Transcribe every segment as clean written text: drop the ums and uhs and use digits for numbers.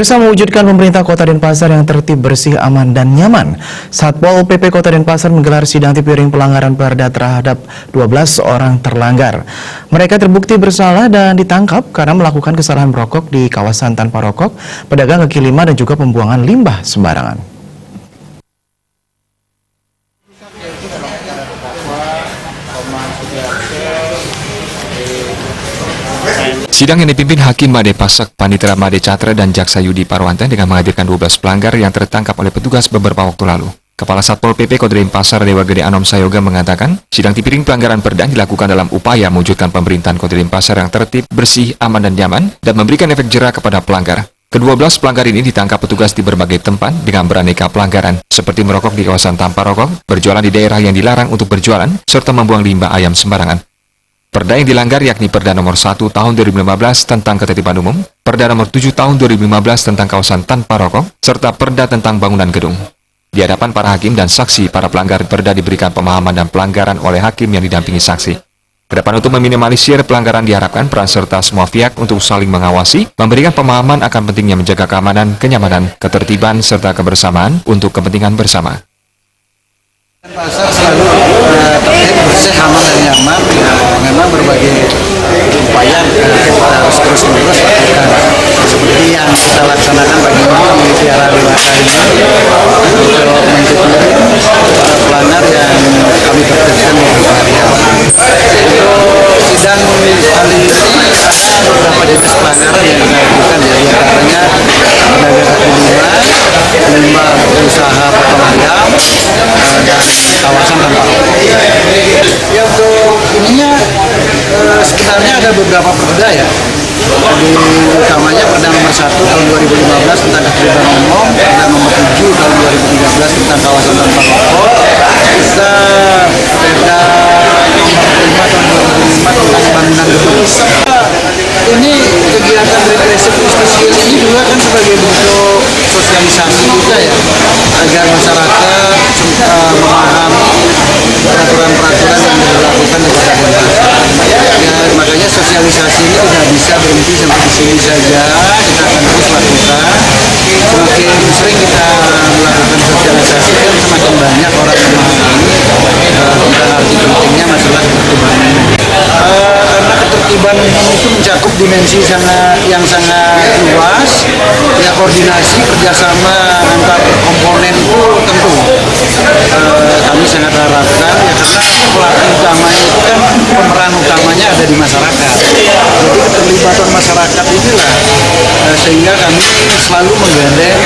Pemirsa, mewujudkan pemerintah Kota Denpasar yang tertib, bersih, aman, dan nyaman. Satpol PP Kota Denpasar menggelar sidang tipiring pelanggaran Perda terhadap 12 orang terlanggar. Mereka terbukti bersalah dan ditangkap karena melakukan kesalahan merokok di kawasan tanpa rokok, pedagang kaki lima, dan juga pembuangan limbah sembarangan. Sidang yang dipimpin Hakim Made Pasak, Panitera Made Catra, dan Jaksa Yudi Parwanten dengan menghadirkan 12 pelanggar yang tertangkap oleh petugas beberapa waktu lalu. Kepala Satpol PP Kota Denpasar Dewa Gede Anom Sayoga mengatakan, sidang tipiring pelanggaran Perda dilakukan dalam upaya mewujudkan pemerintahan Kota Denpasar yang tertib, bersih, aman, dan nyaman, dan memberikan efek jera kepada pelanggar. Ke-12 pelanggar ini ditangkap petugas di berbagai tempat dengan beraneka pelanggaran, seperti merokok di kawasan tanpa rokok, berjualan di daerah yang dilarang untuk berjualan, serta membuang limbah ayam sembarangan. Perda yang dilanggar yakni Perda nomor 1 tahun 2015 tentang Ketertiban Umum, Perda nomor 7 tahun 2015 tentang kawasan tanpa rokok, serta Perda tentang bangunan gedung. Di hadapan para hakim dan saksi, para pelanggar Perda diberikan pemahaman dan pelanggaran oleh hakim yang didampingi saksi. Kedepan untuk meminimalisir pelanggaran diharapkan peran serta semua pihak untuk saling mengawasi, memberikan pemahaman akan pentingnya menjaga keamanan, kenyamanan, ketertiban, serta kebersamaan untuk kepentingan bersama. Pasar selalu tertib, bersih, aman, dan nyaman. Memang berbagai upaya kita harus terus-menerus lakukan. Seperti yang kita laksanakan bagaimana memelihara dewasa ini untuk mendisiplin para pelanggar yang kami tertibkan di area. Untuk sidang kali ini ada beberapa jenis pelanggaran yang kita lakukan, ya, diantaranya pedagang kaki lima, limbah usaha potong ayam, dan kawasan tanpa rokok. Ya, untuk ininya sebenarnya ada beberapa perda, ya. Jadi utamanya Perda nomor 1 tahun 2015 tentang Ketertiban Umum, Perda nomor 7 tahun 2013 tentang kawasan tanpa rokok, kita Perda nomor 5 tahun 2005 tentang bangunan gedung. Ini kegiatan represif justisial ini juga kan sebagai bentuk sosialisasi juga, ya, agar masyarakat memahami peraturan-peraturan yang dilakukan di Kota Denpasar. Ya, makanya sosialisasi ini tidak bisa berhenti sampai di sini saja, kita akan terus lakukan. Semakin sering kita melakukan sosialisasi, kan semakin banyak orang memahami tentang arti pentingnya masalah ketertiban umum. Karena ketertiban umum itu mencakup dimensi yang sangat luas, ya, koordinasi kerjasama antar komponen itu tentu kami sangat harapkan, ya, karena pelaku utamanya itu kan pemeran utamanya ada di masyarakat. Jadi keterlibatan masyarakat inilah sehingga kami selalu menggandeng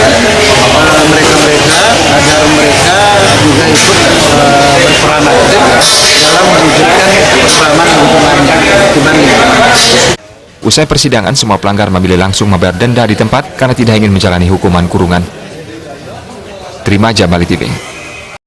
mereka-mereka agar mereka juga ikut berperan aktif dalam mewujudkan kebersamaan ketertiban lingkungan. Usai persidangan, semua pelanggar memilih langsung membayar denda di tempat karena tidak ingin menjalani hukuman kurungan. Terima Jamali TV.